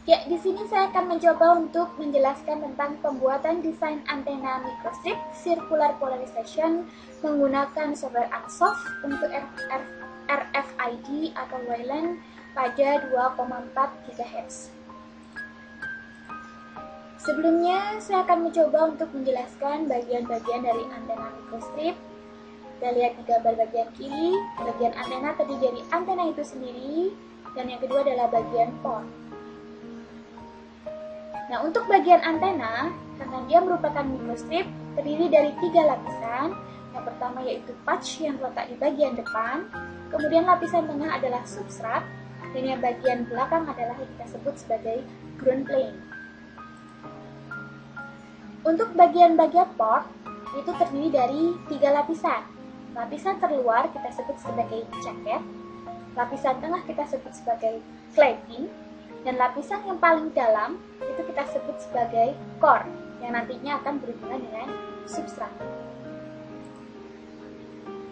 Ya, di sini saya akan mencoba untuk menjelaskan tentang pembuatan desain antena microstrip circular polarization menggunakan software Ansoff untuk RFID atau wavelength pada 2,4 GHz. Sebelumnya, saya akan mencoba untuk menjelaskan bagian-bagian dari antena microstrip. Kita lihat di gambar bagian kiri, bagian antena terdiri dari antena itu sendiri, dan yang kedua adalah bagian port. Nah, untuk bagian antena, karena dia merupakan microstrip, terdiri dari 3 lapisan. Yang pertama yaitu patch yang terletak di bagian depan, kemudian lapisan tengah adalah substrat, dan yang bagian belakang adalah yang kita sebut sebagai ground plane. Untuk bagian-bagian port, itu terdiri dari 3 lapisan. Lapisan terluar kita sebut sebagai jacket, lapisan tengah kita sebut sebagai cladding, dan lapisan yang paling dalam itu kita sebut sebagai core yang nantinya akan berhubungan dengan substrat.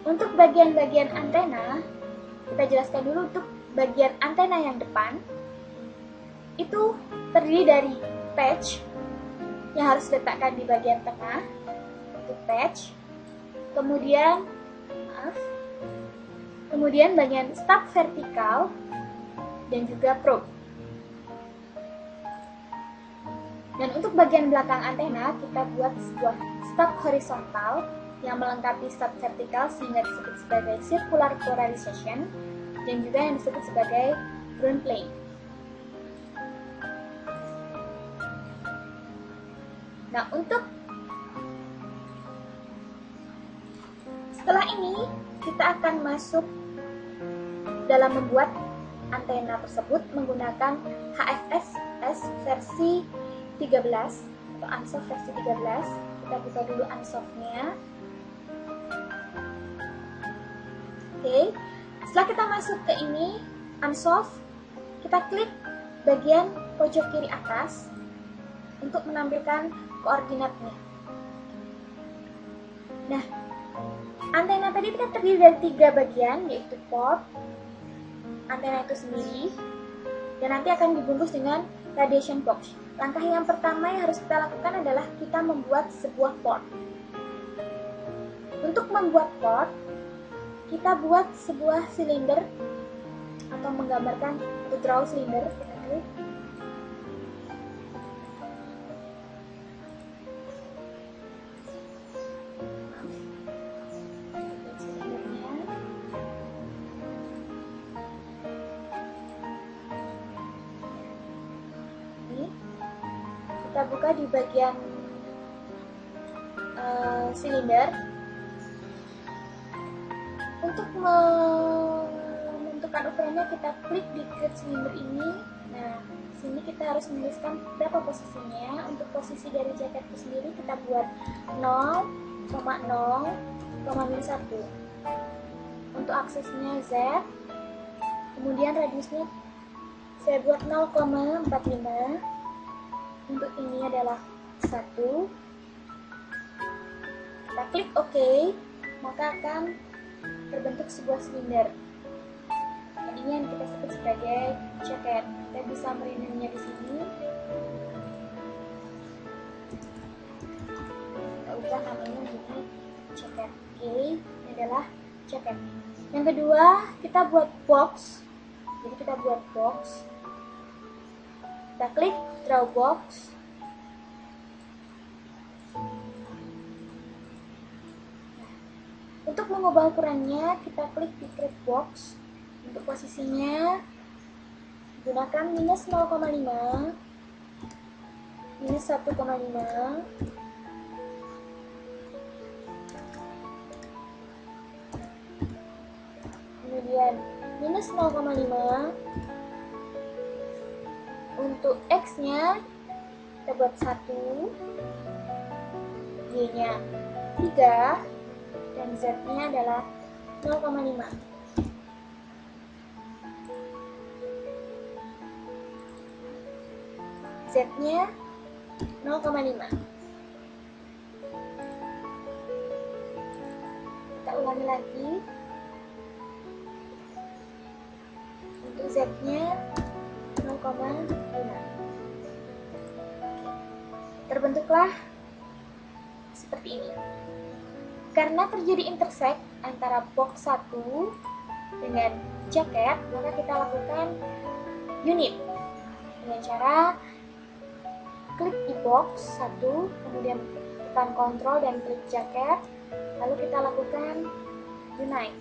Untuk bagian-bagian antena, kita jelaskan dulu. Untuk bagian antena yang depan itu terdiri dari patch yang harus diletakkan di bagian tengah, itu patch. Kemudian bagian stub vertikal dan juga probe. Dan untuk bagian belakang antena, kita buat sebuah stub horizontal yang melengkapi stub vertikal sehingga disebut sebagai circular polarization, dan juga yang disebut sebagai ground plane. Nah, setelah ini kita akan masuk dalam membuat antena tersebut menggunakan HFS versi 13 atau Ansoff versi 13. Kita buka dulu Ansoff-nya. Oke, setelah kita masuk ke ini Ansoff, kita klik bagian pojok kiri atas untuk menampilkan koordinatnya. Nah, antena tadi kan terdiri dari 3 bagian, yaitu port, antena itu sendiri, dan nanti akan dibungkus dengan radiation box. Langkah yang pertama yang harus kita lakukan adalah kita membuat sebuah port. Untuk membuat port, kita buat sebuah silinder atau menggambarkan atau draw silinder. Kita klik. Kita buka di bagian silinder. Untuk menentukan ukurannya, kita klik di create silinder ini. Nah, sini kita harus menuliskan berapa posisinya. Untuk posisi dari jaket itu sendiri kita buat 0,0,1. Untuk aksesnya Z, kemudian radiusnya saya buat 0,45. Untuk ini adalah 1. Kita klik OK, maka akan terbentuk sebuah silinder. Dan ini yang kita sebut sebagai jaket. Kita bisa merenamnya di sini. Kita ubah namanya menjadi jaket. Oke, ini adalah jaket. Yang kedua, kita buat box. Jadi kita buat box. Kita klik draw box. Untuk mengubah ukurannya, kita klik di create box. Untuk posisinya, gunakan minus 0,5, minus 1,5, kemudian minus 0,5. Untuk X-nya, kita buat 1, Y-nya 3, dan Z-nya adalah 0,5. Z-nya 0,5. Kita ulangi lagi. Untuk Z-nya 0,5. terbentuklah seperti ini. Karena terjadi intersect antara box 1 dengan jaket, maka kita lakukan unit dengan cara klik di box 1, kemudian tekan Ctrl dan klik jaket, lalu kita lakukan unite.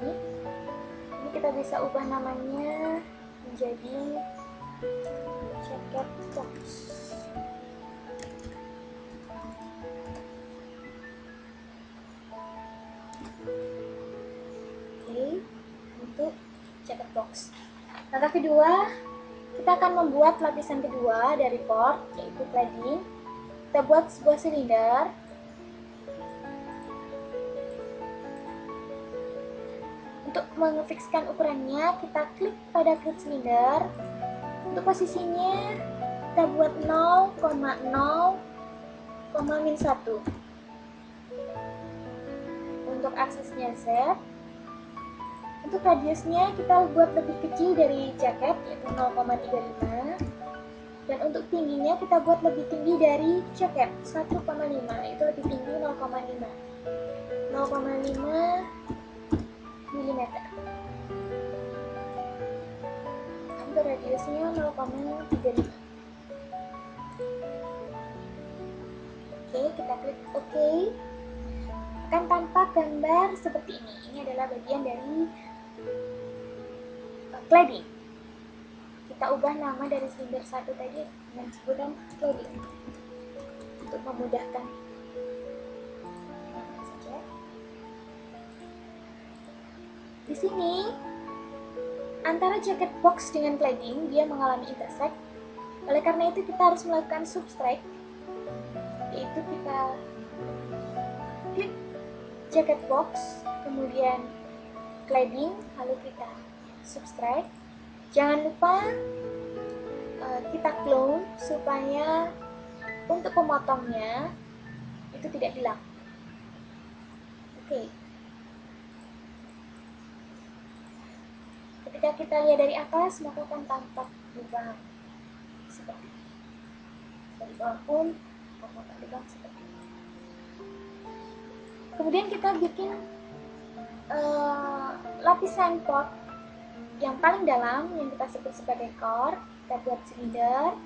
Ini kita bisa ubah namanya menjadi jaket box. Oke, untuk jaket box. Langkah kedua, kita akan membuat lapisan kedua dari cord, yaitu cladding. Kita buat sebuah silinder. Untuk mengefikskan ukurannya, kita klik pada klik silinder. Untuk posisinya, kita buat 0,0,-1. Untuk aksesnya Z. Untuk radiusnya kita buat lebih kecil dari jaket, yaitu 0,35. Dan untuk tingginya kita buat lebih tinggi dari jaket, 1,5. Itu lebih tinggi 0,5 mm. Untuk radiusnya 0,35. Oke, kita klik OK. Akan tampak gambar seperti ini. Ini adalah bagian dari cladding. Kita ubah nama dari silinder 1 tadi dengan sebutan cladding untuk memudahkan. Di sini antara jaket box dengan cladding dia mengalami intersect. Oleh karena itu kita harus melakukan subtract, yaitu kita klik jaket box, kemudian cladding, lalu kita subtract. Jangan lupa kita clone supaya untuk pemotongnya itu tidak hilang. Oke. Ketika kita lihat dari atas, maka akan tampak lubang seperti ini. Dari bawah pun tampak lubang seperti ini. Kemudian kita bikin lapisan pot yang paling dalam yang kita sebut sebagai core. Kita buat silinder.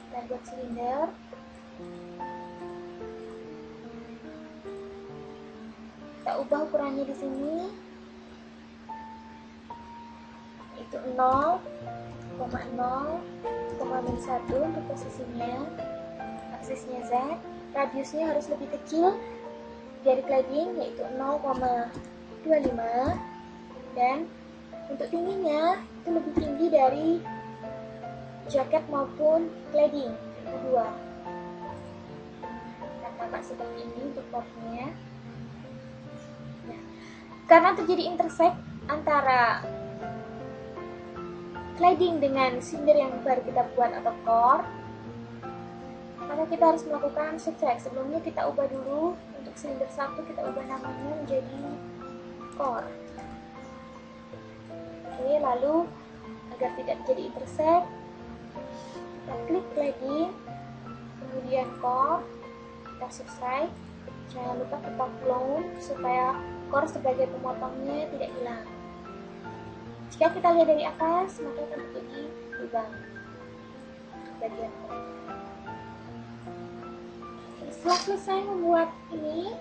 Kita buat silinder. Kita ubah ukurannya di sini, itu 0,0,1 untuk posisinya, aksesnya Z. Radiusnya harus lebih kecil dari cladding, yaitu 0,25, dan untuk tingginya itu lebih tinggi dari jaket maupun cladding, yaitu 2. Nah, tampak seperti ini untuk potnya. Nah, karena terjadi intersect antara cladding dengan silinder yang baru kita buat atau core, maka kita harus melakukan subtract. Sebelumnya kita ubah dulu, untuk silinder 1 kita ubah namanya menjadi core. Oke, lalu agar tidak terjadi intersect, kita klik cladding, kemudian core, kita subtract. Jangan lupa kita clone supaya core sebagai pemotongnya tidak hilang. Jika kita lihat dari atas, maka akan terjadi lubang bagian core. Setelah selesai membuat ini,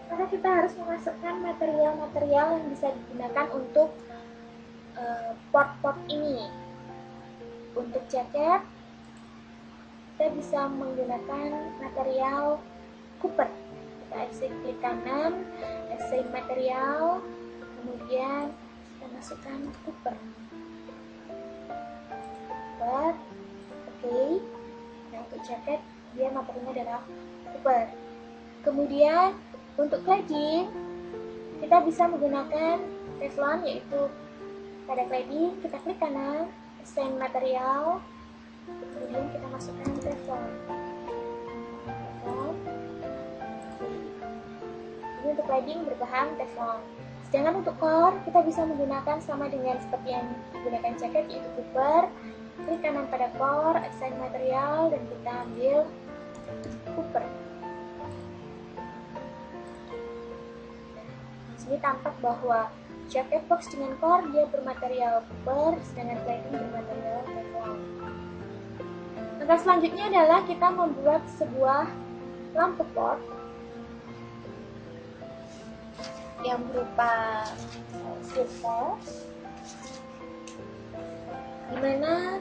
maka kita harus memasukkan material-material yang bisa digunakan untuk pot-pot ini. Untuk jaket, kita bisa menggunakan material copper. Kita klik kanan, assign material, kemudian kita masukkan copper. Oke. Nah, untuk jaket dia materialnya adalah copper. Kemudian untuk cladding kita bisa menggunakan teflon, yaitu pada cladding kita klik kanan, assign material, kemudian kita masukkan teflon. Ini untuk cladding berbahan teflon. Sedangkan untuk core kita bisa menggunakan sama dengan seperti yang digunakan jaket, yaitu Cooper. Klik kanan pada core, assign material, dan kita ambil Cooper. Di sini tampak bahwa jaket box dengan core dia bermaterial Cooper, sedangkan cladding bermaterial Teflon. Langkah selanjutnya adalah kita membuat sebuah lampu port yang berupa sirkel, dimana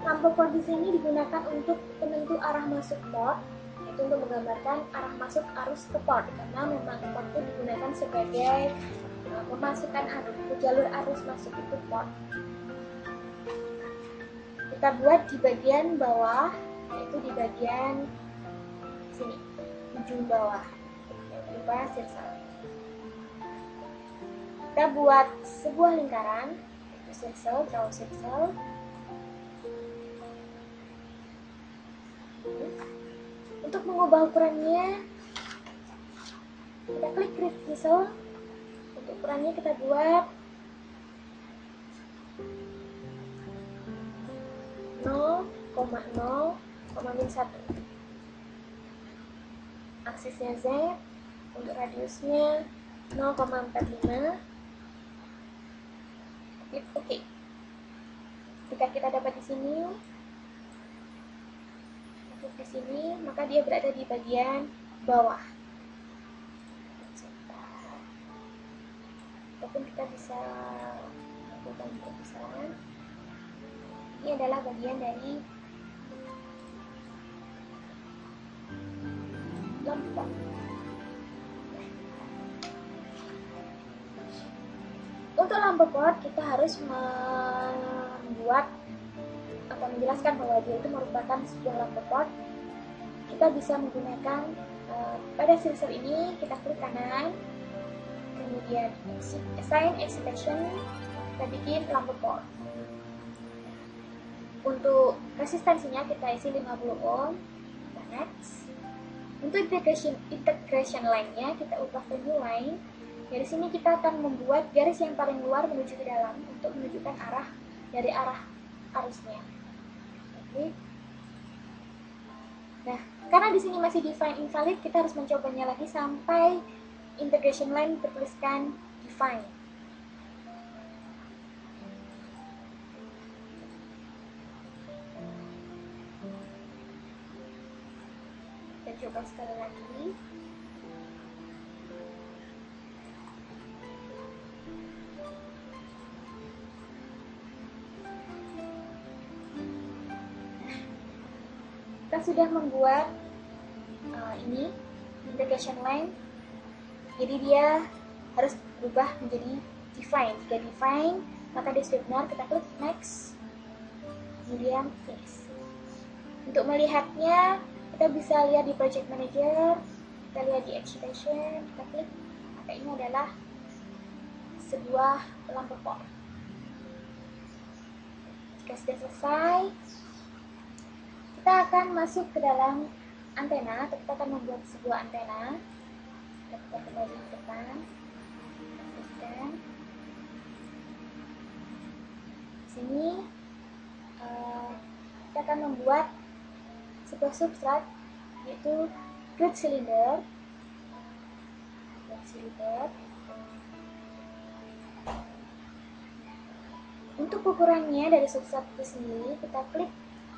lampu port di sini digunakan untuk penentu arah masuk port, yaitu untuk menggambarkan arah masuk arus ke port, karena memang port itu digunakan sebagai memasukkan jalur arus masuk itu port. Kita buat di bagian bawah, yaitu di bagian sini, ujung bawah, yang berupa sirkel. Kita buat sebuah lingkaran, yaitu sirkel, draw sirkel. Untuk mengubah ukurannya, kita klik create visual. Untuk ukurannya kita buat 0,0,1. Aksisnya Z, untuk radiusnya 0,45. Klik OK. Jika kita dapat di sini, klik di sini, maka dia berada di bagian bawah. Ataupun kita bisa lakukan perpisahan. Ini adalah bagian dari lampu. Untuk lampu port kita harus membuat atau menjelaskan bahwa dia itu merupakan sebuah lampu port. Kita bisa menggunakan pada sensor ini kita klik kanan, kemudian assign excitation, kita bikin lampu port. Untuk resistensinya kita isi 50 ohm, kita next. Untuk integration line-nya kita ubah value line. Dari sini kita akan membuat garis yang paling luar menuju ke dalam untuk menunjukkan arah dari arah arusnya. Oke. Nah, karena di sini masih define invalid, kita harus mencobanya lagi sampai integration line bertuliskan define. Kita coba sekali lagi. Kita sudah membuat ini integration line, jadi dia harus berubah menjadi define. Jika define, maka dia sudah benar, kita klik next, kemudian finish. Untuk melihatnya, kita bisa lihat di project manager, kita lihat di excitation, kita klik, maka ini adalah sebuah lampu port. Jika sudah selesai, kita akan masuk ke dalam antena, atau kita akan membuat sebuah antena. Kita kembali ke depan, dan sini kita akan membuat sebuah substrat, yaitu groove cylinder. Untuk ukurannya dari substrat itu sendiri, kita klik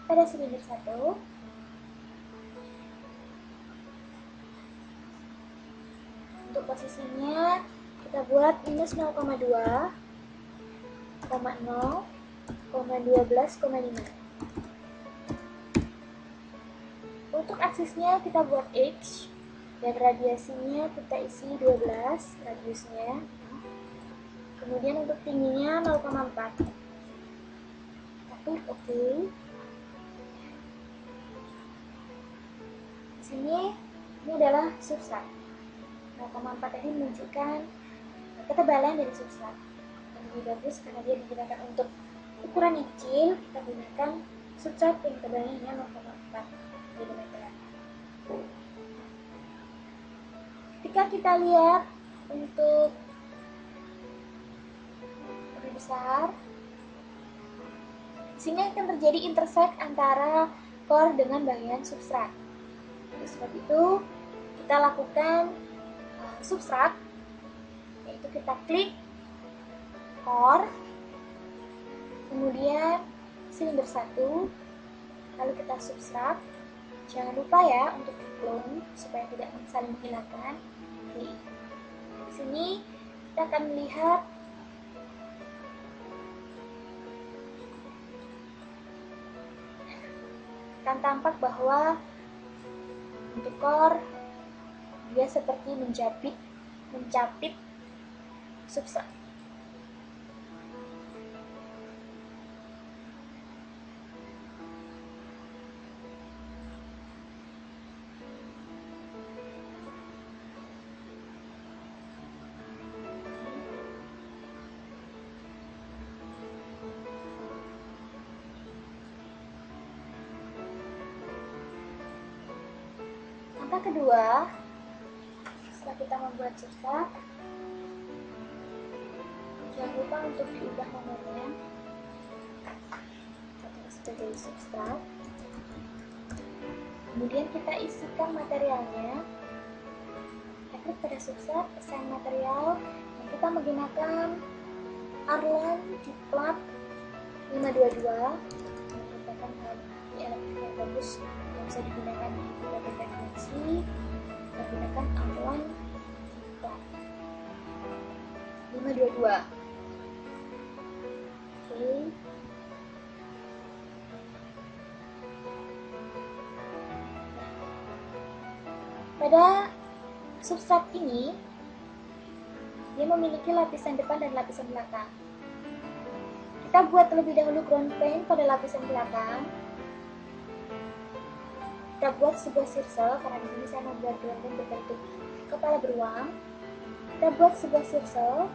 pada silinder 1. Untuk posisinya kita buat minus 0,2, 0,0, 12,5. Untuk aksisnya kita buat X, dan radiasinya kita isi 12 radiusnya. Kemudian untuk tingginya 0,4. Kita klik OK. Di sini ini adalah substrat. 0,4 tadi menunjukkan ketebalan dari substrat. Yang lebih bagus karena dia digunakan untuk ukuran yang kecil, kita gunakan substrat yang tebalnya hanya 0,4 mm. Ketika kita lihat untuk lebih besar, di sini akan terjadi intersect antara core dengan bagian substrat. Oleh sebab itu, kita lakukan substrat, yaitu kita klik core, kemudian silinder 1, lalu kita substrat. Jangan lupa ya untuk clone supaya tidak saling menghilangkan. Di sini kita akan melihat akan tampak bahwa untuk core dia seperti mencapit substrat. Langkah kedua, setelah kita membuat substrat, jangan lupa untuk diubah nomornya sebagai substrat. Kemudian kita isikan materialnya. Kita klik pada substrat, assign material, dan kita menggunakan Arlan di plat 522, yang merupakan elektrik yang bagus yang bisa digunakan di berbagai frekuensi. Menggunakan Arlan di plat 522. Oke. Pada substrat ini, dia memiliki lapisan depan dan lapisan belakang. Kita buat terlebih dahulu ground plane pada lapisan belakang. Kita buat sebuah circle, karena di sini saya membuat ground plane berbentuk kepala beruang. Kita buat sebuah circle.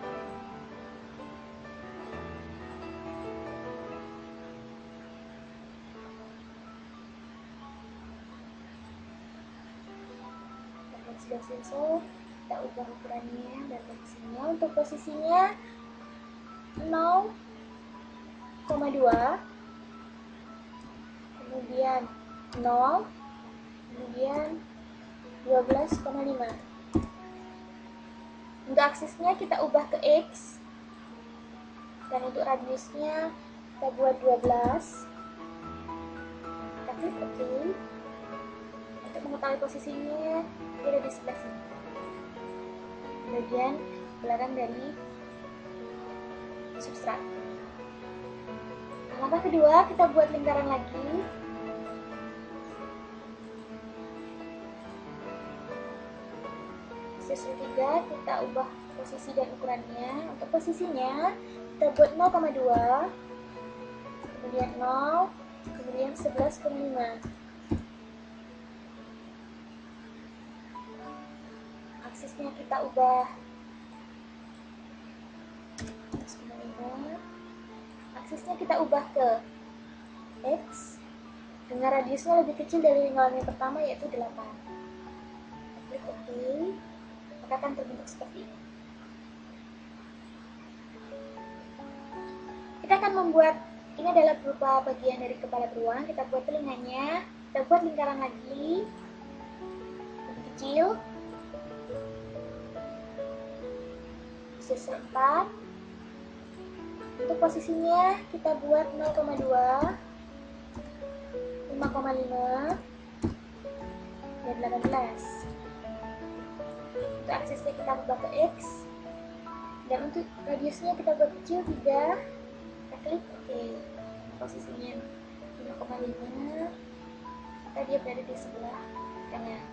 Sebelah circle, kita ubah ukurannya dan posisinya. Untuk posisinya 0,2, kemudian 0, kemudian 12,5. Untuk aksisnya kita ubah ke X, dan untuk radiusnya kita buat 12. Kita klik OK. Untuk mengetahui posisinya, dia ada di sebelah sini, bagian belakang dari substrat. Langkah kedua, kita buat lingkaran lagi. Sisi 3, kita ubah posisi dan ukurannya. Untuk posisinya, kita buat 0,2, kemudian 0, kemudian 11,5. Aksisnya kita ubah 11,5. Aksisnya kita ubah ke X dengan radiusnya lebih kecil dari lingkaran yang pertama, yaitu 8. Klik OK, maka akan terbentuk seperti ini. Kita akan membuat, ini adalah berupa bagian dari kepala beruang. Kita buat telinganya, kita buat lingkaran lagi lebih kecil. Sisi 4. Untuk posisinya kita buat 0,2, 5,5, dan 18. Untuk aksesnya kita ubah ke X, dan untuk radiusnya kita buat kecil 3. Kita klik OK. Posisinya 5,5, maka dia berada di sebelah kanan.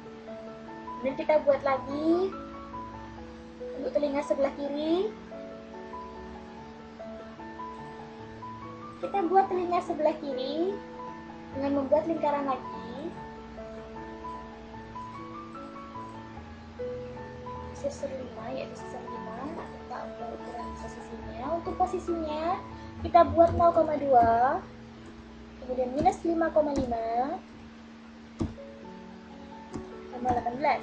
Kemudian kita buat lagi untuk telinga sebelah kiri. Kita buat telinga sebelah kiri dengan membuat lingkaran lagi. Sisi 5, yaitu sisi 5. Kita ubah ukuran posisinya. Untuk posisinya kita buat 0,2, kemudian minus 5,5, sama 18.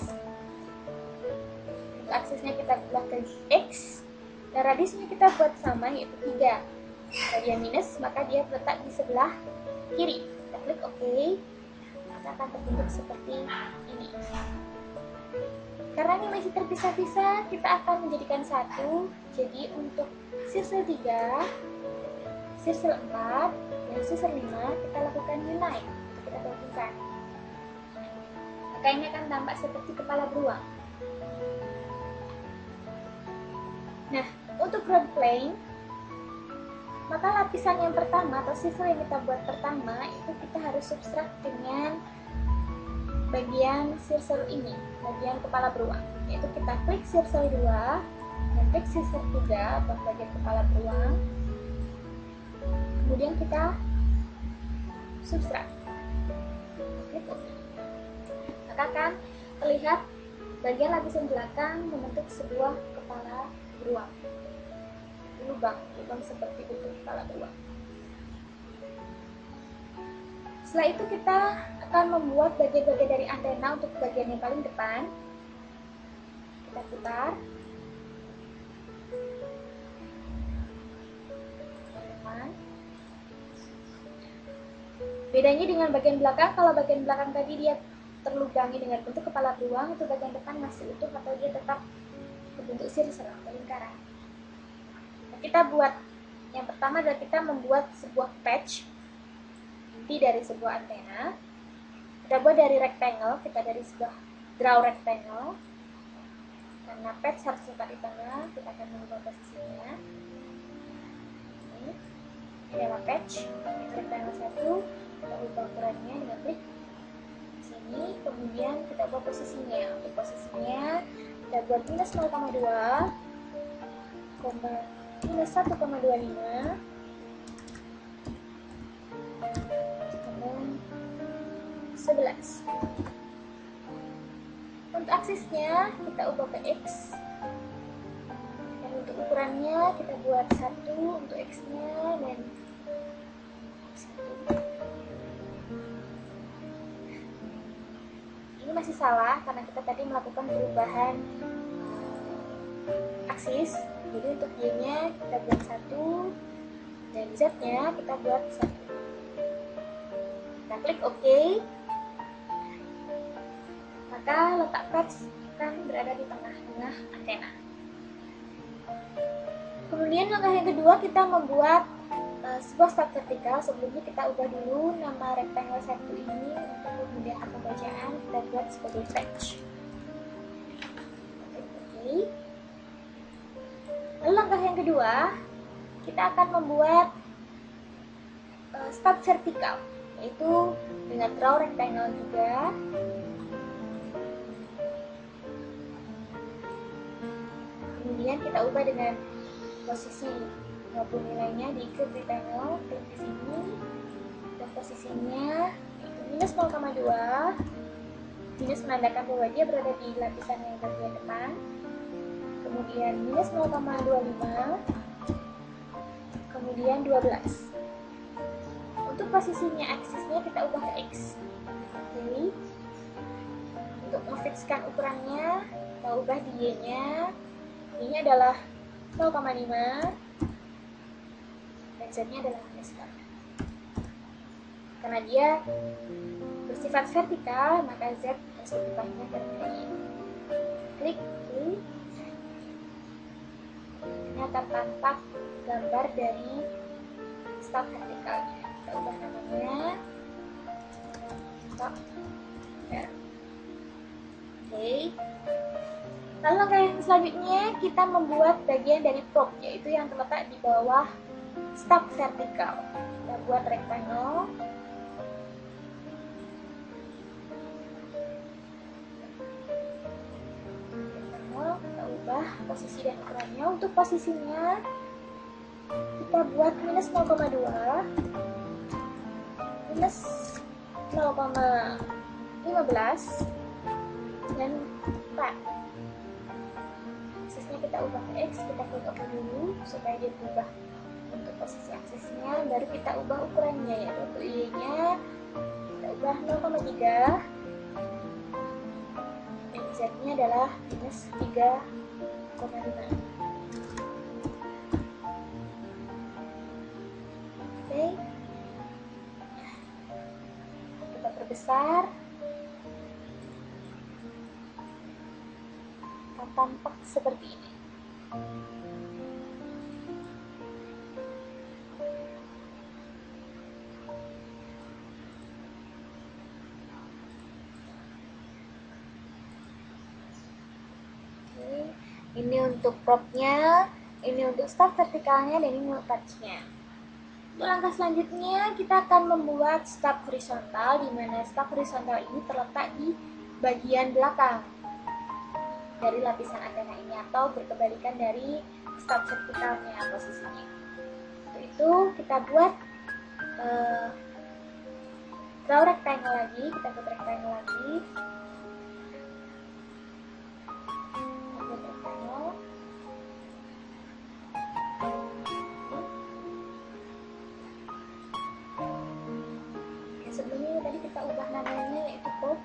Untuk aksesnya kita ubah ke X, dan radiusnya kita buat sama, yaitu 3. Kalau dia minus, maka dia terletak di sebelah kiri. Kita klik OK, maka akan terbentuk seperti ini. Karena ini masih terpisah-pisah, kita akan menjadikan satu. Jadi untuk sirkel 3, sirkel 4, dan sirkel 5 kita lakukan unite. Kita gabungkan. Maka ini akan tampak seperti kepala beruang. Nah, untuk ground plane, maka lapisan yang pertama atau sisal yang kita buat pertama itu kita harus substrak dengan bagian sirkel ini, bagian kepala beruang. Yaitu kita klik sirkel 2 dan klik sirkel 3 atau bagian kepala beruang. Kemudian kita substrak. Klik OK. Maka akan terlihat bagian lapisan belakang membentuk sebuah kepala beruang. Lubang seperti itu kepala beruang. Setelah itu kita akan membuat bagian-bagian dari antena untuk bagian yang paling depan. Kita putar. Depan. Bedanya dengan bagian belakang, kalau bagian belakang tadi dia terlubangi dengan bentuk kepala beruang, itu bagian depan masih utuh atau dia tetap berbentuk sirkel atau lingkaran. Kita buat yang pertama adalah kita membuat sebuah patch inti dari sebuah antena. Kita buat dari rectangle, kita dari sebuah draw rectangle. Karena patch harus letak di tengah, kita akan mengubah posisinya. Ini adalah patch, ini rectangle 1, kita ubah ukurannya dengan klik sini, kemudian kita buat posisinya. Untuk posisinya kita buat minus 0,2, minus 1,25, dan 11. Untuk aksisnya kita ubah ke X, dan untuk ukurannya kita buat 1 untuk X-nya dan 1. Ini masih salah karena kita tadi melakukan perubahan aksis. Jadi untuk Y-nya kita buat 1 dan Z-nya kita buat 1. Kita klik OK. Maka letak patch akan berada di tengah-tengah antena. Kemudian langkah yang kedua kita membuat sebuah stub vertikal. Sebelumnya kita ubah dulu nama rectangle 1 ini untuk memudahkan pembacaan. Kita buat sebagai patch. Oke. Lalu langkah yang kedua, kita akan membuat stub vertikal, yaitu dengan draw rectangle juga. Kemudian kita ubah dengan posisi maupun nilainya di klik rectangle, klik di sini, dan posisinya yaitu minus 0,2. Minus menandakan bahwa dia berada di lapisan yang bagian depan. Kemudian minus 0,25, kemudian 12. Untuk posisinya aksisnya kita ubah ke X. Oke. Untuk memfixkan ukurannya, kita ubah di Y-nya. Y-nya adalah 0,5 dan Z-nya adalah minus 1. Karena dia bersifat vertikal, maka Z harus diubahnya ke Y. Klik ini. Ini akan tampak gambar dari stub vertikalnya. Kita ubah namanya stub vertikal. Oke. Lalu langkah yang selanjutnya kita membuat bagian dari prop, yaitu yang terletak di bawah stub vertikal. Kita buat rectangle. Kita ubah posisi dan ukurannya. Untuk posisinya kita buat minus 0,2, minus 0,15 dan 4. Aksesnya kita ubah ke X, kita klik OK dulu supaya dia berubah untuk posisi aksesnya. Baru kita ubah ukurannya, yaitu untuk Y-nya kita ubah 0,3 dan Z-nya adalah minus 3,5. 0,5. Oke, kita perbesar. Akan tampak seperti ini. Ini untuk propnya, ini untuk staf vertikalnya, dan ini untuk touchnya. Untuk langkah selanjutnya, kita akan membuat staf horizontal, di mana staf horizontal ini terletak di bagian belakang dari lapisan antena ini, atau berkebalikan dari staf vertikalnya posisinya. Untuk itu kita buat draw rectangle lagi, kita buat rectangle lagi. Sebelumnya tadi kita ubah namanya yaitu pop.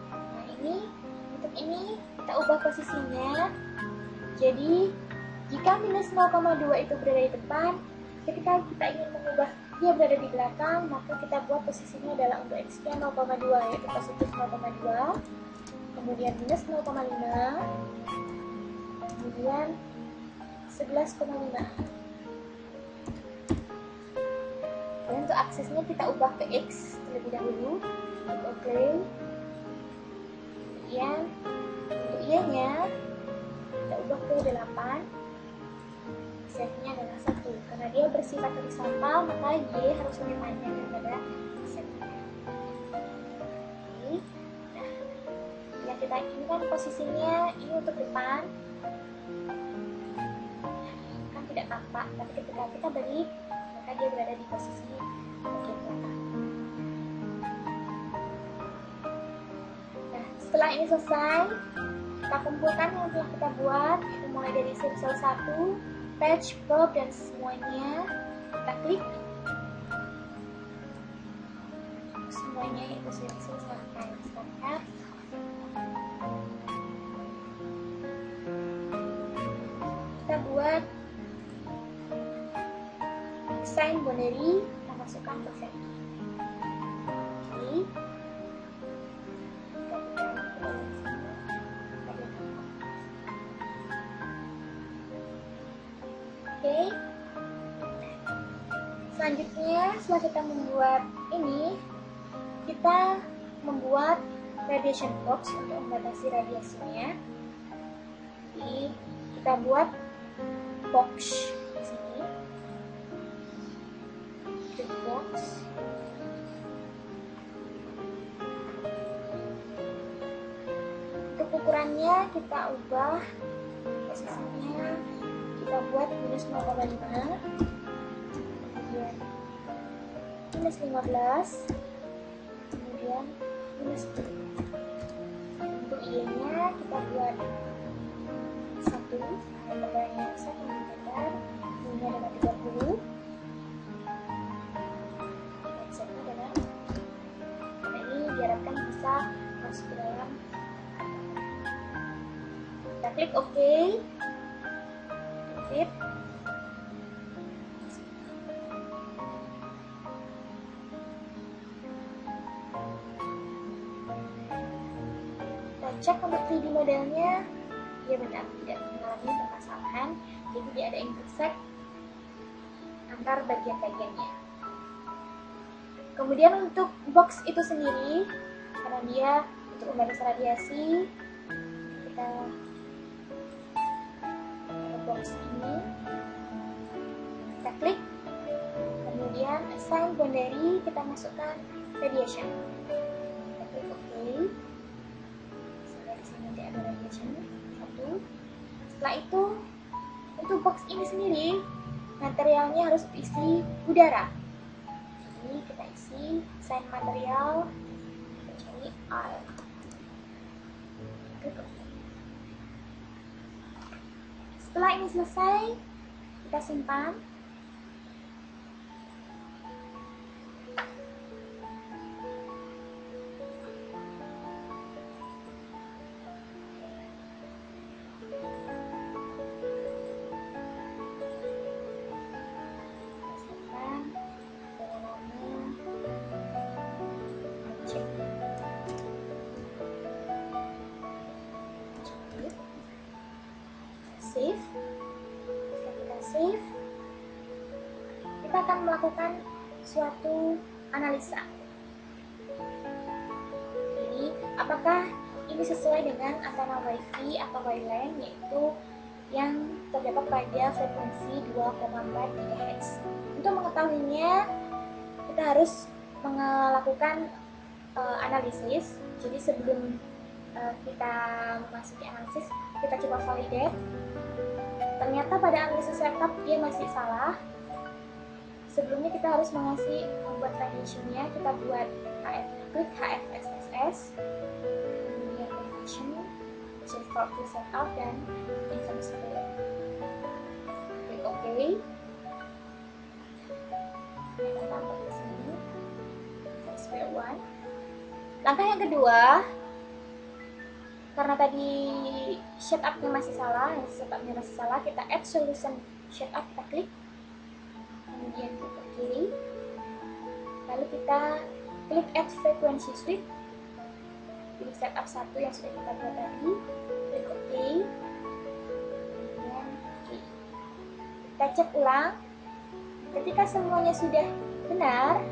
Nah ini, untuk ini kita ubah posisinya. Jadi jika minus 0,2 itu berada di depan, ketika kita ingin mengubah dia berada di belakang, maka kita buat posisinya adalah untuk x-nya 0,2, yaitu positif 0,2, kemudian minus 0,5, kemudian 11,5. Dan untuk aksesnya kita ubah ke X terlebih dahulu. Oke. Kemudian untuk Y-nya kita ubah ke 8. Z-nya adalah 1. Karena dia bersifat horizontal, maka Y harus lebih panjang daripada Z-nya. Oke. Nah, yang kita inginkan posisinya ini untuk depan. Kan tidak tampak, tapi ketika kita balik, maka dia berada di posisi bagian belakang. Nah, setelah ini selesai, kita kumpulkan yang telah kita buat, itu mulai dari sensor 1, patch, probe, dan semuanya. Kita klik semuanya, itu sensor start. Kita buat desain boundary, kita masukkan ke frame. Oke. Selanjutnya, setelah kita membuat ini, kita membuat radiation box untuk membatasi radiasinya. Jadi kita buat box di sini. Box. Untuk ukurannya kita ubah posisinya, kita buat minus 0,5, kemudian minus 15, kemudian minus 10. Untuk Y-nya kita buat 1, lebarnya 1 mm, ini adalah 30. Diharapkan bisa masuk ke dalam. Kita klik OK, fit. Kita cek untuk 3D modelnya, dia benar tidak mengalami permasalahan, jadi tidak ada intersect antar bagian-bagiannya. Kemudian untuk box itu sendiri, karena dia untuk membatasi radiasi, kita box ini, kita klik, kemudian assign boundary, kita masukkan radiation, kita klik OK. Sampai di sini nanti ada radiation 1. Setelah itu, untuk box ini sendiri materialnya harus isi udara. Jadi kita isi sign material, kita cari air. Setelah ini selesai, kita simpan. kita akan melakukan suatu analisa. Jadi, apakah ini sesuai dengan antena WiFi atau WLAN, yaitu yang terdapat pada frekuensi 2,4 GHz. Untuk mengetahuinya, kita harus melakukan analisis. Jadi sebelum kita memasuki analisis, kita coba validate. Ternyata pada analisis setup dia masih salah. Sebelumnya kita harus membuat validation-nya. Kita buat klik HFSS, kemudian validation, search for setup, dan info display. Klik OK. Ini akan tampil di sini. Square one. Langkah yang kedua, karena tadi setup-nya masih salah, kita add solution setup, kita klik, kemudian klik OK. Lalu kita klik add frequency switch, pilih setup 1 yang sudah kita buat tadi, klik OK, kemudian OK. Kita cek ulang. Ketika semuanya sudah benar,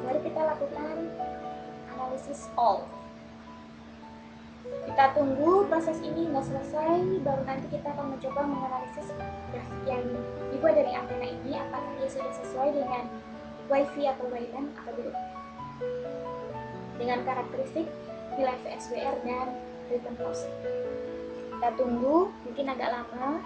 baru kita lakukan analisis all. Kita tunggu proses ini hingga selesai, baru nanti kita akan mencoba menganalisis grafik yang dibuat dari antena ini, apakah dia sudah sesuai dengan WiFi atau WLAN atau belum, dengan karakteristik nilai VSWR dan return loss. Kita tunggu, mungkin agak lama.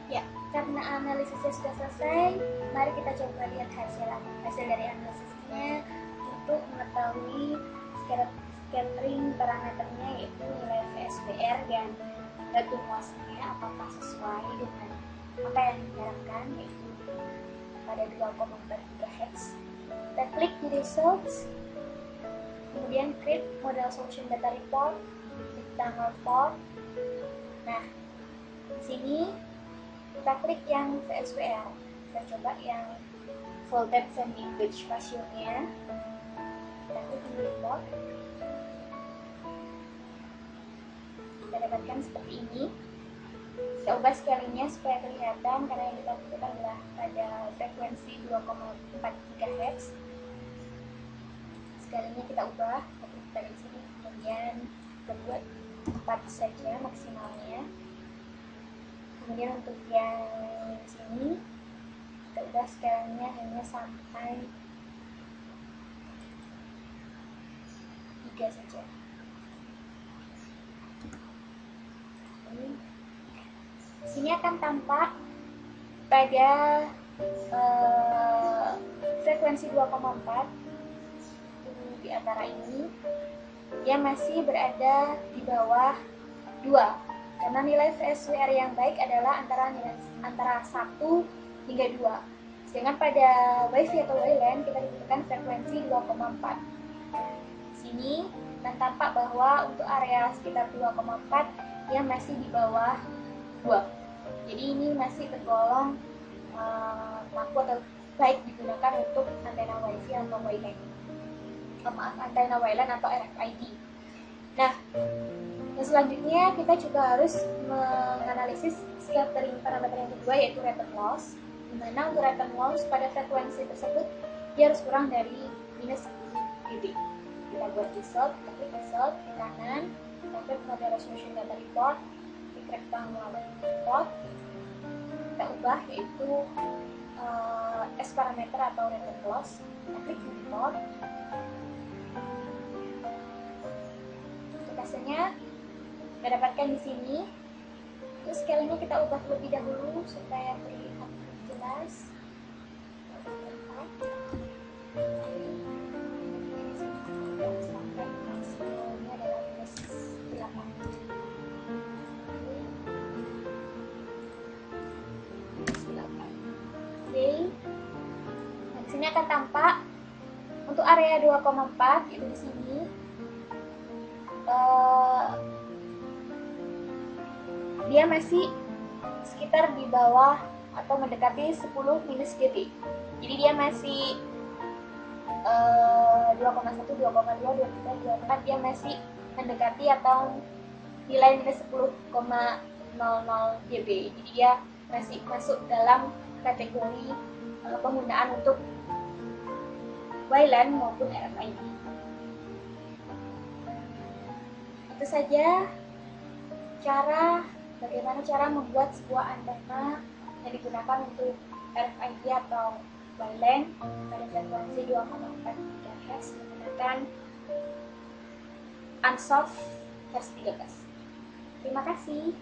Ya, karena analisisnya sudah selesai, mari kita coba lihat hasil dari analisisnya untuk mengetahui scattering parameternya, yaitu nilai VSWR dan return loss-nya apakah sesuai dengan apa yang diharapkan, yaitu pada 2,4 GHz. Kita klik di results, kemudian create model solution data report, kita report. Nah, di sini kita klik yang VSWR, kita coba yang voltage semi-pitch ratio-nya, kita klik di report, kita dapatkan seperti ini. Kita ubah scalingnya supaya kelihatan, karena yang kita butuhkan adalah pada frekuensi 2,4 GHz. Scalingnya kita ubah, kita dari sini, kemudian kita buat 4 saja maksimalnya. Kemudian untuk yang sini kita ubah scale-nya hanya sampai 3 saja. Sini akan tampak pada frekuensi 2,4 di antara ini dia masih berada di bawah 2. Karena nilai VSWR yang baik adalah antara 1 hingga 2. Sedangkan pada WiFi atau WLAN kita dibutuhkan frekuensi 2,4. Sini dan tampak bahwa untuk area sekitar 2,4 dia masih di bawah 2. Jadi ini masih tergolong mampu atau baik digunakan untuk antena WiFi atau WLAN. Antena WLAN atau RFID. Nah, selanjutnya kita juga harus menganalisis scattering parameter yang kedua, yaitu return loss, di mana untuk return loss pada frekuensi tersebut dia harus kurang dari minus 10 dB. Kita buat result, kita klik result di kanan, kita klik model resolution data report, klik rectangular report, kita ubah yaitu S parameter atau return loss, kita klik report. Untuk hasilnya kita dapatkan di sini. Terus scale-nya kita ubah terlebih dahulu supaya terlihat lebih jelas. Sampai maksimalnya adalah minus 8. Oke. Nah, di sini akan tampak untuk area 2,4 itu di sini. Dia masih sekitar di bawah atau mendekati 10 minus dB. Jadi dia masih 2,1, 2,2, 2,3, 2,4 dia masih mendekati atau nilai minus 10,00 dB. Jadi dia masih masuk dalam kategori penggunaan untuk WLAN maupun RFID. Itu saja bagaimana cara membuat sebuah antena yang digunakan untuk RFID atau WLAN pada frekuensi 2,4 GHz menggunakan Ansoff versi 13. Terima kasih.